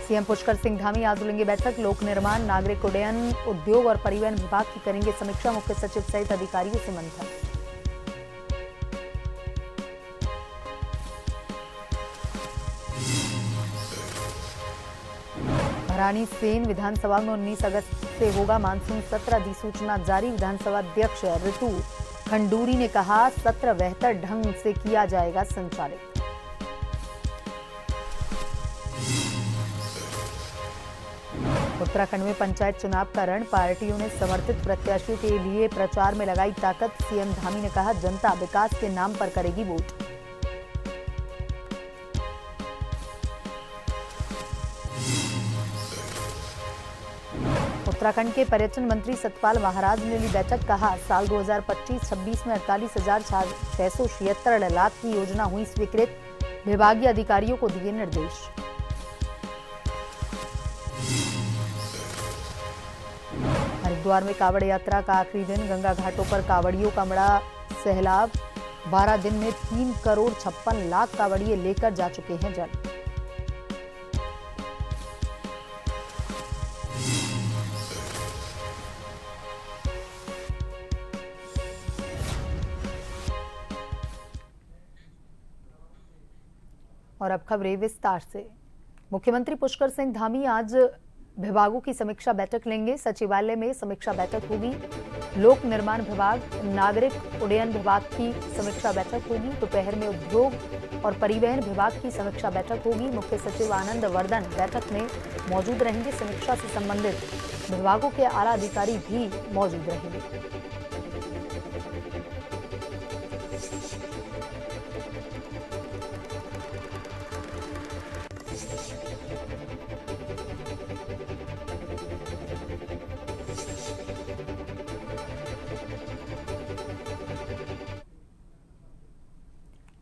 CM Pushkar Singh Dhami आज लेंगे बैठक। लोक निर्माण, नागरिक उड्डयन, उद्योग और परिवहन विभाग की करेंगे समीक्षा। मुख्य सचिव सहित अधिकारियों से मंथन। भरानी सेन विधानसभा में 19 अगस्त से होगा मानसून सत्र, अधिसूचना जारी। विधानसभा अध्यक्ष ऋतु खंडूरी ने कहा, सत्र बेहतर ढंग से किया जाएगा संचालित। उत्तराखंड में पंचायत चुनाव का रण, पार्टियों ने समर्थित प्रत्याशियों के लिए प्रचार में लगाई ताकत। सीएम धामी ने कहा, जनता विकास के नाम पर करेगी वोट। उत्तराखंड के पर्यटन मंत्री सतपाल महाराज ने ली बैठक। कहा, साल 2025-26 में 48,676 लाख की योजना हुई स्वीकृत। विभागीय अधिकारियों को दिए निर्देश। हरिद्वार में कांवड़ यात्रा का आखिरी दिन, गंगा घाटों पर कांवड़ियों का बड़ा सैलाब। 12 दिन में 3,56,00,000 कांवड़िए लेकर जा चुके हैं जल। और अब खबरें विस्तार से। मुख्यमंत्री पुष्कर सिंह धामी आज विभागों की समीक्षा बैठक लेंगे। सचिवालय में समीक्षा बैठक होगी। लोक निर्माण विभाग, नागरिक उड्डयन विभाग की समीक्षा बैठक होगी। दोपहर में उद्योग और परिवहन विभाग की समीक्षा बैठक होगी। मुख्य सचिव आनंद वर्धन बैठक में मौजूद रहेंगे। समीक्षा से संबंधित विभागों के आला अधिकारी भी मौजूद रहेंगे।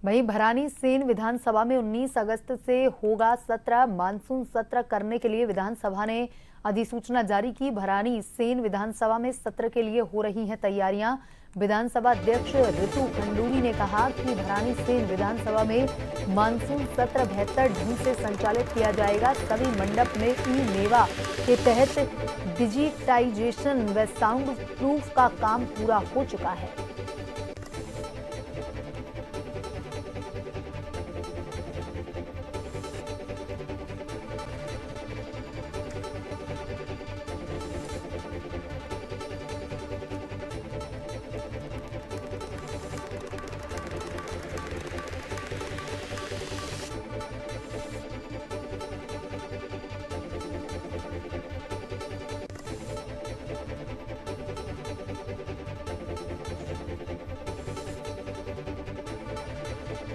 वहीं भरानी सेन विधानसभा में 19 अगस्त से होगा सत्र। मानसून सत्र करने के लिए विधानसभा ने अधिसूचना जारी की। भरानी सेन विधानसभा में सत्र के लिए हो रही हैं तैयारियां। विधानसभा अध्यक्ष ऋतु खंडूरी ने कहा कि भरानी सेन विधानसभा में मानसून सत्र बेहतर ढंग से संचालित किया जाएगा। सभी मंडप में ई मेवा के तहत डिजिटाइजेशन व साउंड प्रूफ का काम पूरा हो चुका है।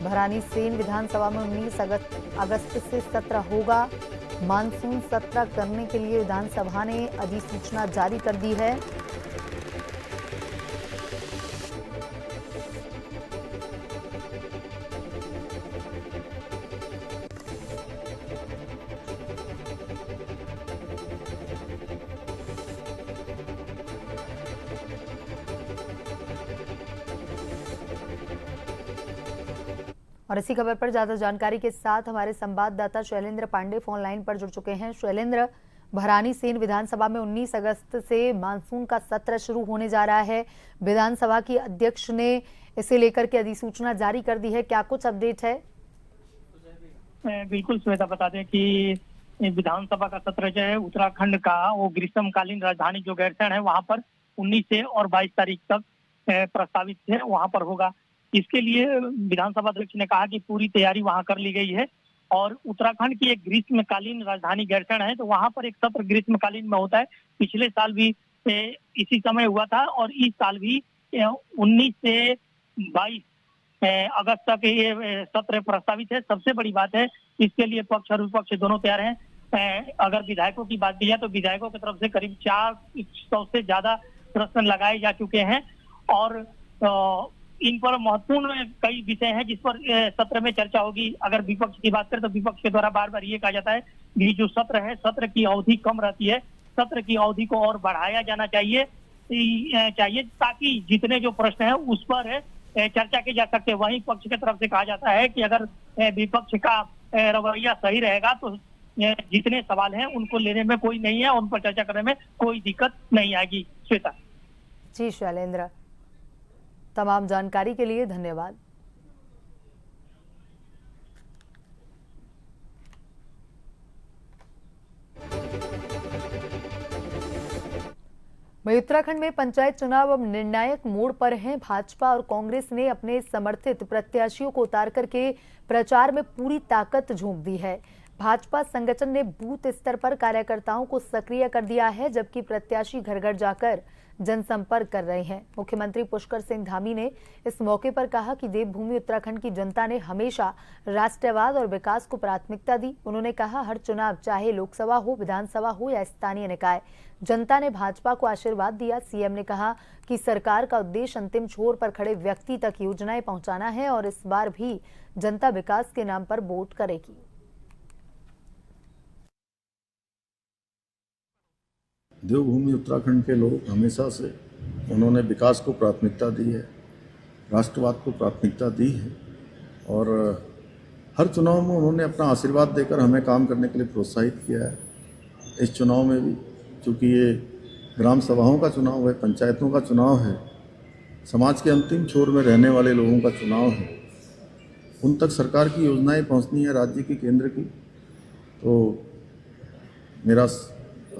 भरानी सेन विधानसभा में 19 अगस्त से सत्र होगा। मानसून सत्र करने के लिए विधानसभा ने अधिसूचना जारी कर दी है। और इसी खबर पर ज्यादा जानकारी के साथ हमारे संवाददाता शैलेंद्र पांडे फोन लाइन पर जुड़ चुके हैं। शैलेंद्र, भरानी सेन विधानसभा में 19 अगस्त से मानसून का सत्र शुरू होने जा रहा है। विधानसभा की अध्यक्ष ने इसे लेकर के अधिसूचना जारी कर दी है, क्या कुछ अपडेट है? बिल्कुल श्वेता, बता दें कि विधानसभा का सत्र जो है उत्तराखंड का वो ग्रीष्मकालीन राजधानी जो गैरसैंण है वहां पर 19 से और 22 तारीख तक प्रस्तावित है, वहां पर होगा। इसके लिए विधानसभा अध्यक्ष ने कहा कि पूरी तैयारी वहां कर ली गई है। और उत्तराखंड की एक ग्रीष्मकालीन राजधानी गैरसैंण है, तो वहां पर एक सत्र ग्रीष्मकालीन में होता है। पिछले साल भी इसी समय हुआ था और इस साल भी 19 से 22 अगस्त तक ये सत्र प्रस्तावित है। सबसे बड़ी बात है, इसके लिए पक्ष और विपक्ष दोनों तैयार हैं। अगर विधायकों की बात की जाए तो विधायकों की तरफ से करीब 400 से ज्यादा प्रश्न लगाए जा चुके हैं और इन पर महत्वपूर्ण कई विषय हैं जिस पर सत्र में चर्चा होगी। अगर विपक्ष की बात करें तो विपक्ष के द्वारा बार बार ये कहा जाता है कि जो सत्र है, सत्र की अवधि कम रहती है, सत्र की अवधि को और बढ़ाया जाना चाहिए ताकि जितने जो प्रश्न है उस पर चर्चा की जा सकते। वहीं पक्ष की तरफ से कहा जाता है कि अगर विपक्ष का रवैया सही रहेगा तो जितने सवाल हैं उनको लेने में कोई नहीं है, उन पर चर्चा करने में कोई दिक्कत नहीं आएगी। श्वेता जी शैलेंद्र, तमाम जानकारी के लिए धन्यवाद। वहीं उत्तराखंड में पंचायत चुनाव अब निर्णायक मोड़ पर हैं। भाजपा और कांग्रेस ने अपने समर्थित प्रत्याशियों को उतार करके प्रचार में पूरी ताकत झोंक दी है। भाजपा संगठन ने बूथ स्तर पर कार्यकर्ताओं को सक्रिय कर दिया है, जबकि प्रत्याशी घर घर जाकर जनसंपर्क कर रहे हैं। मुख्यमंत्री पुष्कर सिंह धामी ने इस मौके पर कहा कि देवभूमि उत्तराखंड की जनता ने हमेशा राष्ट्रवाद और विकास को प्राथमिकता दी। उन्होंने कहा, हर चुनाव चाहे लोकसभा हो, विधानसभा हो या स्थानीय निकाय, जनता ने भाजपा को आशीर्वाद दिया। सीएम ने कहा कि सरकार का उद्देश्य अंतिम छोर पर खड़े व्यक्ति तक योजनाएं पहुंचाना है और इस बार भी जनता विकास के नाम पर वोट करेगी। देवभूमि उत्तराखंड के लोग हमेशा से उन्होंने विकास को प्राथमिकता दी है, राष्ट्रवाद को प्राथमिकता दी है और हर चुनाव में उन्होंने अपना आशीर्वाद देकर हमें काम करने के लिए प्रोत्साहित किया है। इस चुनाव में भी, चूँकि ये ग्राम सभाओं का चुनाव है, पंचायतों का चुनाव है, समाज के अंतिम छोर में रहने वाले लोगों का चुनाव है, उन तक सरकार की योजनाएं पहुंचनी है, राज्य की, केंद्र की। तो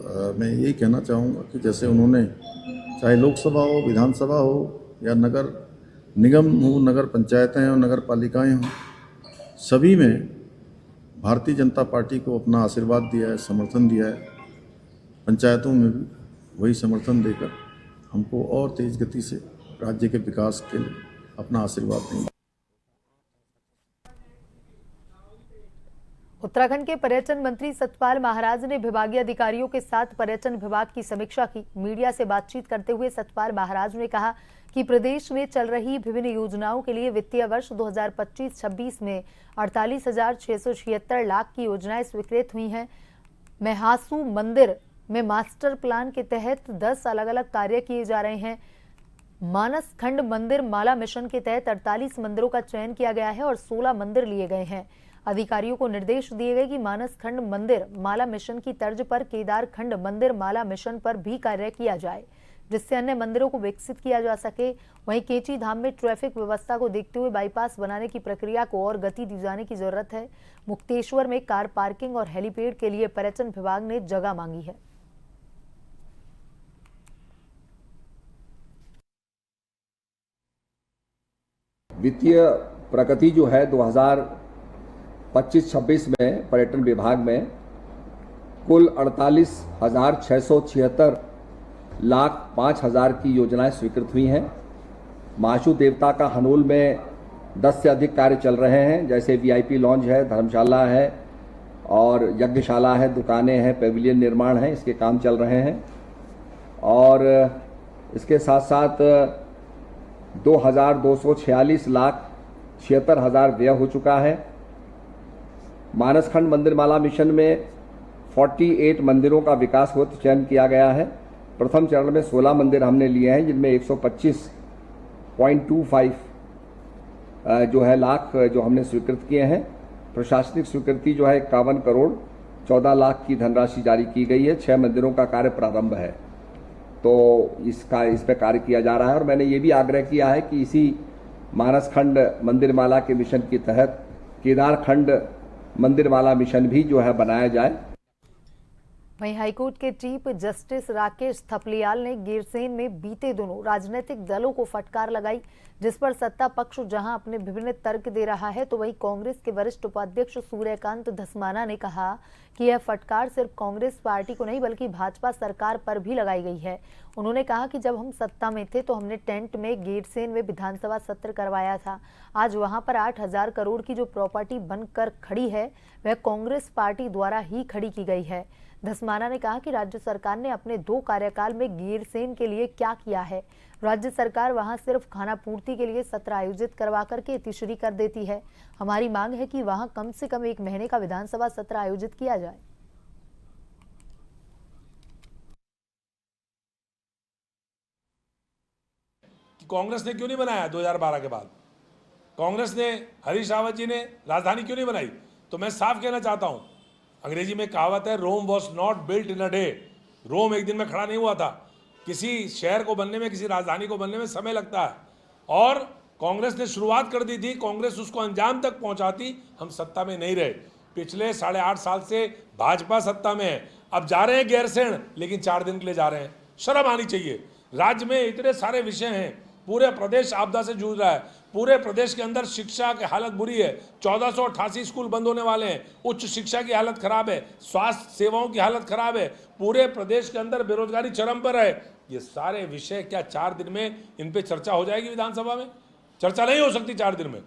मैं यही कहना चाहूँगा कि जैसे उन्होंने चाहे लोकसभा हो, विधानसभा हो या नगर निगम हो, नगर पंचायतें हो, नगर पालिकाएँ हों, सभी में भारतीय जनता पार्टी को अपना आशीर्वाद दिया है, समर्थन दिया है। पंचायतों में भी वही समर्थन देकर हमको और तेज गति से राज्य के विकास के लिए अपना आशीर्वाद देंगे। उत्तराखंड के पर्यटन मंत्री सतपाल महाराज ने विभागीय अधिकारियों के साथ पर्यटन विभाग की समीक्षा की। मीडिया से बातचीत करते हुए सतपाल महाराज ने कहा कि प्रदेश में चल रही विभिन्न योजनाओं के लिए वित्तीय वर्ष 2025-26 में 48,676 लाख की योजनाएं स्वीकृत हुई हैं। मेहासू मंदिर में मास्टर प्लान के तहत 10 अलग अलग कार्य किए जा रहे हैं। मानस खंड मंदिर माला मिशन के तहत 48 मंदिरों का चयन किया गया है और 16 मंदिर लिए गए हैं। अधिकारियों को निर्देश दिए गए कि मानस खंड मंदिर माला मिशन की तर्ज पर केदार खंड मंदिर माला मिशन पर भी कार्य किया जाए, जिससे अन्य मंदिरों को विकसित किया जा सके। वहीं केची धाम में ट्रैफिक व्यवस्था को देखते हुए बाईपास बनाने की प्रक्रिया को और गति दी जाने की जरूरत है। मुक्तेश्वर में कार पार्किंग और हेलीपैड के लिए पर्यटन विभाग ने जगह मांगी है। वित्तीय प्रगति जो है 2025-26 में पर्यटन विभाग में कुल 48,676 लाख 5,000 की योजनाएं स्वीकृत हुई हैं। महाशु देवता का हनोल में 10 से अधिक कार्य चल रहे हैं, जैसे वीआईपी लॉन्ज है, धर्मशाला है और यज्ञशाला है, दुकानें हैं, पेविलियन निर्माण है, इसके काम चल रहे हैं। और इसके साथ साथ 2,246 लाख 76,000 व्यय हो चुका है। मानसखंड मंदिर माला मिशन में 48 मंदिरों का विकास हेतु चयन किया गया है। प्रथम चरण में 16 मंदिर हमने लिए हैं, जिनमें 125.25 जो है लाख जो हमने स्वीकृत किए हैं। प्रशासनिक स्वीकृति जो है 51 करोड़ 14 लाख की धनराशि जारी की गई है। 6 मंदिरों का कार्य प्रारंभ है, तो इस पर कार्य किया जा रहा है। और मैंने ये भी आग्रह किया है कि इसी मानसखंड मंदिर माला के मिशन के तहत केदार खंड मंदिर माला मिशन भी जो है बनाया जाए। वहीं हाईकोर्ट के चीफ जस्टिस राकेश थपलियाल ने गैरसैंण में बीते दिनों राजनीतिक दलों को फटकार लगाई, जिस पर सत्ता पक्ष जहां अपने विभिन्न तर्क दे रहा है, तो वहीं कांग्रेस के वरिष्ठ उपाध्यक्ष सूर्यकांत धस्माना ने कहा कि यह फटकार सिर्फ कांग्रेस पार्टी को नहीं बल्कि भाजपा सरकार पर भी लगाई गई है। उन्होंने कहा कि जब हम सत्ता में थे तो हमने टेंट में गैरसैंण में विधानसभा सत्र करवाया था। आज वहां पर 8,000 करोड़ की जो प्रॉपर्टी बनकर खड़ी है वह कांग्रेस पार्टी द्वारा ही खड़ी की गई है। धस्माना ने कहा कि राज्य सरकार ने अपने 2 कार्यकाल में गैरसैंण के लिए क्या किया है। राज्य सरकार वहां सिर्फ खाना पूर्ति के लिए सत्र आयोजित करवा करके इतिश्री कर देती है। हमारी मांग है कि वहां कम से कम 1 महीने का विधानसभा सत्र आयोजित किया जाए। कांग्रेस ने क्यों नहीं बनाया 2012 के बाद? कांग्रेस ने, हरीश रावत जी ने राजधानी क्यों नहीं बनाई? तो मैं साफ कहना चाहता हूं अंग्रेजी में कहावत है, Rome was not built in a day. Rome एक दिन में खड़ा नहीं हुआ था। किसी शहर को बनने में, किसी राजधानी को बनने में समय लगता है, और कांग्रेस ने शुरुआत कर दी थी, कांग्रेस उसको अंजाम तक पहुंचाती, हम सत्ता में नहीं रहे। पिछले 8.5 साल से भाजपा सत्ता में है, अब जा रहे हैं गैरसैंण, लेकिन 4 दिन के लिए जा रहे हैं। शर्म आनी चाहिए। राज्य में इतने सारे विषय हैं, पूरे प्रदेश आपदा से जूझ रहा है, पूरे प्रदेश के अंदर शिक्षा की हालत बुरी है, 1488 स्कूल बंद होने वाले हैं, उच्च शिक्षा की हालत खराब है, स्वास्थ्य सेवाओं की हालत खराब है, पूरे प्रदेश के अंदर बेरोजगारी चरम पर है। ये सारे विषय क्या 4 दिन में इन पे चर्चा हो जाएगी? विधानसभा में चर्चा नहीं हो सकती 4 दिन में।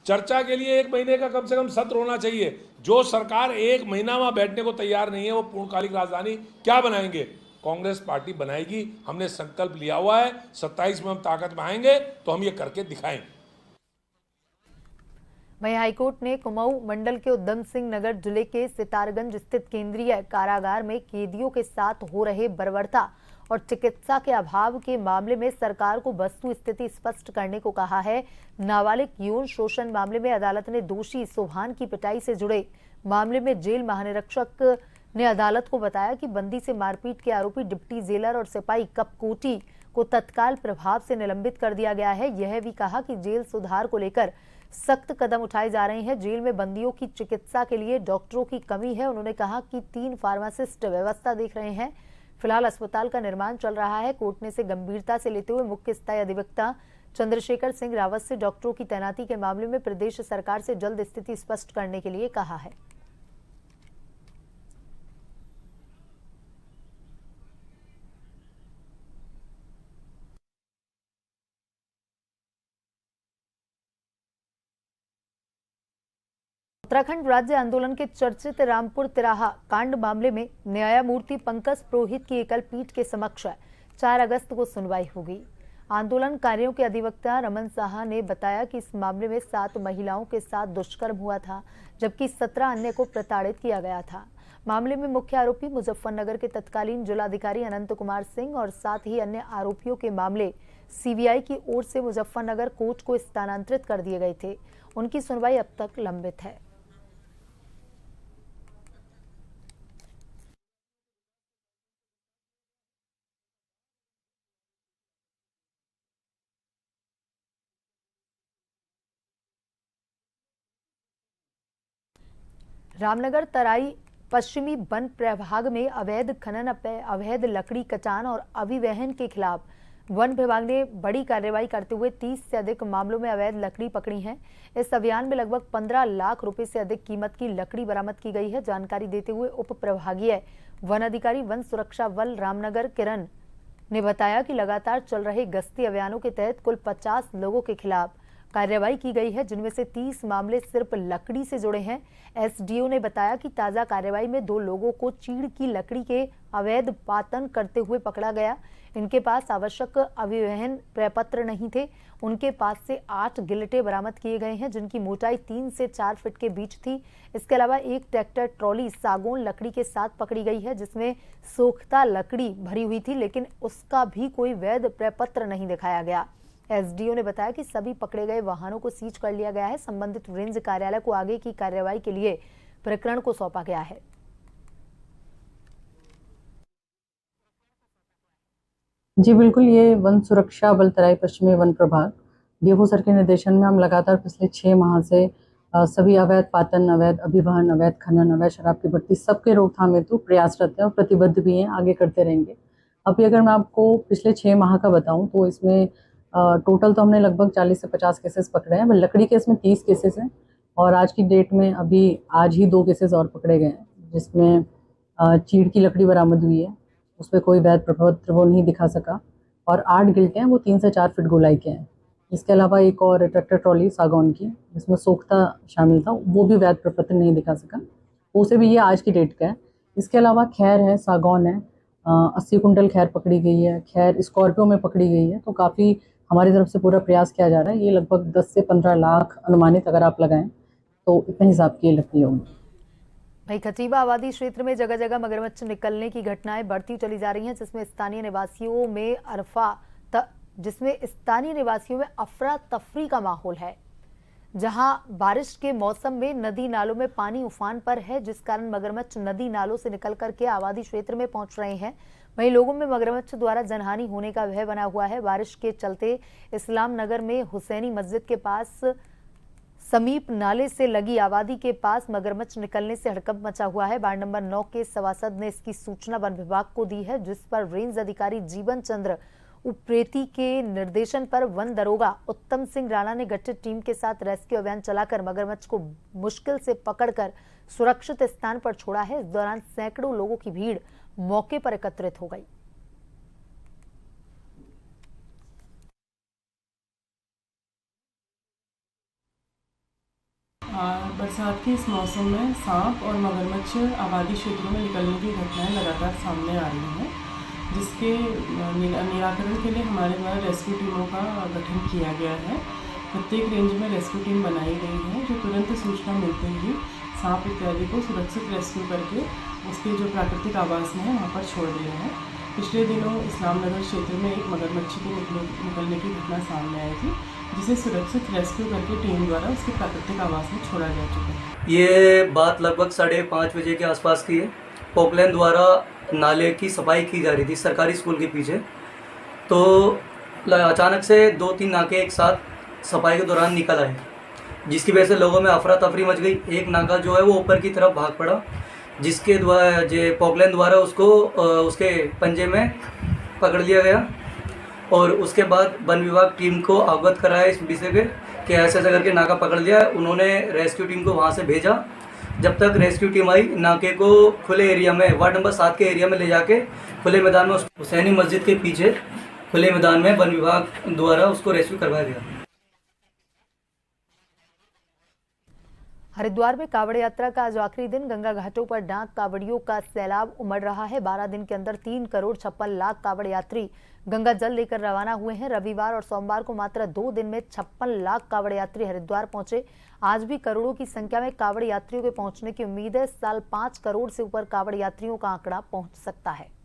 चर्चा के लिए 1 महीने का कम से कम सत्र होना चाहिए। जो सरकार 1 महीना में बैठने को तैयार नहीं है, वो पूर्णकालिक राजधानी क्या बनाएंगे? कांग्रेस पार्टी बनाएगी। हमने संकल्प लिया हुआ है, 27 में हम ताकत में आएंगे तो हम ये करके दिखाएंगे। वहीं हाईकोर्ट ने कुमाऊं मंडल के उधम सिंह नगर जिले के सितारगंज स्थित केंद्रीय कारागार में कैदियों के साथ हो रहे बर्बरता और चिकित्सा के अभाव के मामले में सरकार को वस्तु स्थिति स्पष्ट करने को कहा है। नाबालिग यौन शोषण मामले में अदालत ने दोषी सोभान की पिटाई से जुड़े मामले में जेल महानिरीक्षक ने अदालत को बताया कि बंदी से मारपीट के आरोपी डिप्टी जेलर और सिपाही कपकोटी को तत्काल प्रभाव से निलंबित कर दिया गया है। यह भी कहा कि जेल सुधार को लेकर सख्त कदम उठाए जा रहे हैं। जेल में बंदियों की चिकित्सा के लिए डॉक्टरों की कमी है। उन्होंने कहा कि 3 फार्मासिस्ट व्यवस्था देख रहे हैं। फिलहाल अस्पताल का निर्माण चल रहा है। कोर्ट ने इसे गंभीरता से लेते हुए मुख्य स्थायी अधिवक्ता चंद्रशेखर सिंह रावत से डॉक्टरों की तैनाती के मामले में प्रदेश सरकार से जल्द स्थिति स्पष्ट करने के लिए कहा है। उत्तराखंड राज्य आंदोलन के चर्चित रामपुर तिराहा कांड मामले में न्यायमूर्ति पंकज पुरोहित की एकल पीठ के समक्ष 4 अगस्त को सुनवाई होगी। आंदोलनकारियों के अधिवक्ता रमन साहा ने बताया कि इस मामले में 7 महिलाओं के साथ दुष्कर्म हुआ था, जबकि 17 अन्य को प्रताड़ित किया गया था। मामले में मुख्य आरोपी मुजफ्फरनगर के तत्कालीन जिलाधिकारी अनंत कुमार सिंह और साथ ही अन्य आरोपियों के मामले सीबीआई की ओर से मुजफ्फरनगर कोर्ट को स्थानांतरित कर दिए गए थे। उनकी सुनवाई अब तक लंबित है। रामनगर तराई पश्चिमी वन प्रभाग में अवैध खनन, अवैध लकड़ी कटान और अभिवहन के खिलाफ वन विभाग ने बड़ी कार्रवाई करते हुए 30 से अधिक मामलों में अवैध लकड़ी पकड़ी है। इस अभियान में लगभग 15 लाख रुपए से अधिक कीमत की लकड़ी बरामद की गई है। जानकारी देते हुए उप प्रभागीय वन अधिकारी वन सुरक्षा बल रामनगर किरण ने बताया कि लगातार चल रहे गश्ती अभियानों के तहत कुल 50 लोगों के खिलाफ कार्रवाई की गई है, जिनमें से 30 मामले सिर्फ लकड़ी से जुड़े हैं। एसडीओ ने बताया कि ताजा कार्रवाई में 2 लोगों को चीड़ की लकड़ी के अवैध पातन करते हुए पकड़ा गया। इनके पास आवश्यक अभिवहन प्रपत्र नहीं थे। उनके पास से 8 गिलटे बरामद किए गए हैं, जिनकी मोटाई 3 से 4 फीट के बीच थी। इसके अलावा एक ट्रैक्टर ट्रॉली सागौन लकड़ी के साथ पकड़ी गई है, जिसमें सोख्ता लकड़ी भरी हुई थी, लेकिन उसका भी कोई वैध प्रपत्र नहीं दिखाया गया। एसडीओ ने बताया कि सभी पकड़े गए वाहनों को सीज कर लिया गया है। संबंधित रेंज कार्यालय को आगे की कार्रवाई के लिए प्रकरण को सौंपा गया है। जी बिल्कुल, ये वन सुरक्षा बल तराई पश्चिमी वन प्रभाग डीएफओ सर के निर्देशन में हम लगातार पिछले 6 माह से सभी अवैध पातन, अवैध अभिवहन, अवैध खनन, अवैध शराब की भट्टी सबके रोकथाम हेतु प्रयासरत हैं और प्रतिबद्ध भी हैं, आगे करते रहेंगे। अभी अगर मैं आपको पिछले 6 माह का बताऊं तो इसमें टोटल तो हमने लगभग 40 से 50 केसेस पकड़े हैं। लकड़ी केस में 30 केसेस हैं और आज की डेट में अभी आज ही 2 केसेस और पकड़े गए हैं, जिसमें चीड़ की लकड़ी बरामद हुई है, उस पर कोई वैध प्रपत्र वो नहीं दिखा सका, और 8 गिलटे हैं, वो 3 से 4 फीट गोलाई के हैं। इसके अलावा एक और ट्रैक्टर ट्रॉली सागौन की, जिसमें सोख्ता शामिल था, वो भी वैध प्रपत्र नहीं दिखा सका, उसे भी ये आज की डेट का है। इसके अलावा खैर है, सागौन है, 80 कुंटल खैर पकड़ी गई है, खैर स्कॉर्पियो में पकड़ी गई है। तो काफ़ी हमारी तरफ से पूरा प्रयास किया जा रहा है। ये लगभग 10 से 15 लाख अनुमानित अगर आप लगाएं तो इतने हिसाब की लकड़ी होगी। भाई खतीबा आबादी क्षेत्र में जगह जगह मगरमच्छ निकलने की घटनाएं बढ़ती चली जा रही हैं, जिसमें स्थानीय निवासियों में अफरा तफरी का माहौल है। जहां बारिश के मौसम में नदी नालों में पानी उफान पर है, जिस कारण मगरमच्छ नदी नालों से निकल करके आबादी क्षेत्र में पहुंच रहे हैं। वहीं लोगों में मगरमच्छ द्वारा जनहानि होने का भय बना हुआ है। बारिश के चलते इस्लाम नगर में हुसैनी मस्जिद के पास समीप नाले से लगी आबादी के पास मगरमच्छ निकलने से हड़कंप मचा हुआ है। वार्ड नंबर 9 के सभासद ने इसकी सूचना वन विभाग को दी है, जिस पर रेंज अधिकारी जीवन चंद्र उप्रेती के निर्देशन पर वन दरोगा उत्तम सिंह राणा ने गठित टीम के साथ रेस्क्यू अभियान चलाकर मगरमच्छ को मुश्किल से पकड़कर सुरक्षित स्थान पर छोड़ा है। इस दौरान सैकड़ों लोगों की भीड़ मौके पर एकत्रित हो गई। बरसात के इस मौसम में सांप और मगरमच्छ आबादी क्षेत्रों में निकलने की घटनाएं लगातार सामने आ रही हैं, जिसके निराकरण के लिए हमारे द्वारा रेस्क्यू टीमों का गठन किया गया है। प्रत्येक रेंज में रेस्क्यू टीम बनाई गई है, जो तुरंत सूचना मिलते ही सांप इत्यादि को सुरक्षित रेस्क्यू करके उसके जो प्राकृतिक आवास में है वहाँ पर छोड़ दे रहे हैं। पिछले दिनों इस्लाम नगर क्षेत्र में एक मगरमच्छ के निकलने की घटना सामने आई थी, जिसे सुरक्षित रेस्क्यू करके टीम द्वारा उसके प्राकृतिक आवास में छोड़ा जा चुका है। ये बात लगभग 5:30 बजे के आसपास की है। पोकलैंड द्वारा नाले की सफाई की जा रही थी सरकारी स्कूल के पीछे, तो अचानक से 2-3 नाके एक साथ सफाई के दौरान निकल आए, जिसकी वजह से लोगों में अफरा तफरी मच गई। एक नाका जो है वो ऊपर की तरफ भाग पड़ा, जिसके द्वारा पोकलैंड द्वारा उसको उसके पंजे में पकड़ लिया गया और उसके बाद वन विभाग टीम को अवगत कराया इस विषय पे कि ऐसे ऐसा करके नाका पकड़ लिया। उन्होंने रेस्क्यू टीम को वहाँ से भेजा। जब तक रेस्क्यू टीम आई, नाके को खुले एरिया में वार्ड नंबर 7 के एरिया में ले जाके खुले मैदान में हुसैनी मस्जिद के पीछे खुले मैदान में वन विभाग द्वारा उसको रेस्क्यू करवाया गया। हरिद्वार में कावड़ यात्रा का आज आखिरी दिन। गंगा घाटों पर डाक कावड़ियों का सैलाब उमड़ रहा है। 12 दिन के अंदर 3,56,00,000 कावड़ यात्री गंगा जल लेकर रवाना हुए हैं। रविवार और सोमवार को मात्र 2 दिन में 56 लाख कावड़ यात्री हरिद्वार पहुंचे। आज भी करोड़ों की संख्या में कावड़ यात्रियों के पहुंचने की उम्मीद है। इस साल 5 करोड़ से ऊपर कावड़ यात्रियों का आंकड़ा पहुंच सकता है।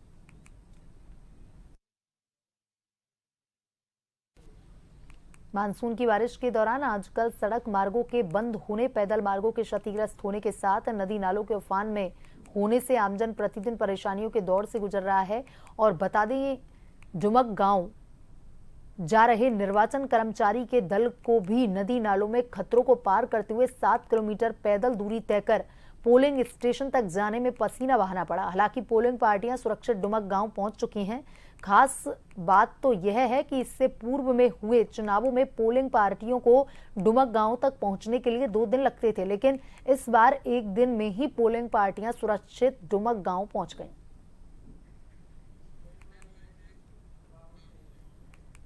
मानसून की बारिश के दौरान आजकल सड़क मार्गों के बंद होने, पैदल मार्गों के क्षतिग्रस्त होने के साथ नदी नालों के उफान में होने से आमजन प्रतिदिन परेशानियों के दौर से गुजर रहा है। और बता दें, डुमक गांव जा रहे निर्वाचन कर्मचारी के दल को भी नदी नालों में खतरों को पार करते हुए 7 किलोमीटर पैदल दूरी तय कर पोलिंग स्टेशन तक जाने में पसीना बहाना पड़ा। हालांकि पोलिंग पार्टियां सुरक्षित डुमक गांव पहुंच चुकी हैं। खास बात तो यह है कि इससे पूर्व में हुए चुनावों में पोलिंग पार्टियों को डुमक गांव तक पहुंचने के लिए 2 दिन लगते थे, लेकिन इस बार 1 दिन में ही पोलिंग पार्टियां सुरक्षित डुमक गांव पहुंच गईं।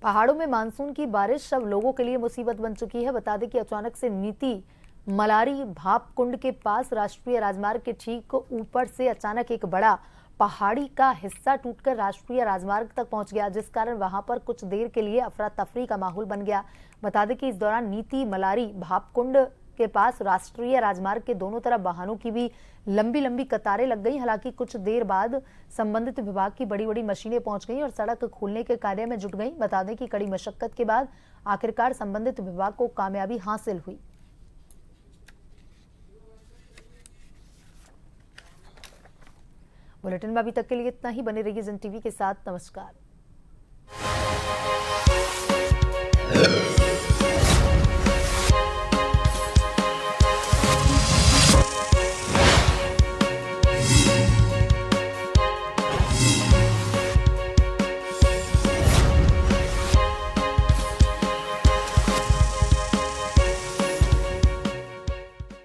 पहाड़ों में मानसून की बारिश अब लोगों के लिए मुसीबत बन चुकी है। बता दें कि अचानक से नीति मलारी भाप कुंड के पास राष्ट्रीय राजमार्ग के ठीक ऊपर से अचानक एक बड़ा पहाड़ी का हिस्सा टूटकर राष्ट्रीय राजमार्ग तक पहुंच गया, जिस कारण वहां पर कुछ देर के लिए अफरा तफरी का माहौल बन गया। बता दें कि इस दौरान नीति मलारी भाप कुंड के पास राष्ट्रीय राजमार्ग के दोनों तरफ वाहनों की भी लंबी लंबी कतारें लग गई। हालांकि कुछ देर बाद संबंधित विभाग की बड़ी बड़ी मशीनें पहुंच गईं और सड़क खोलने के कार्य में जुट गईं। बता दें कि कड़ी मशक्कत के बाद आखिरकार संबंधित विभाग को कामयाबी हासिल हुई। बुलेटिन में अभी तक के लिए इतना ही। बने रहिए जन टीवी के साथ। नमस्कार।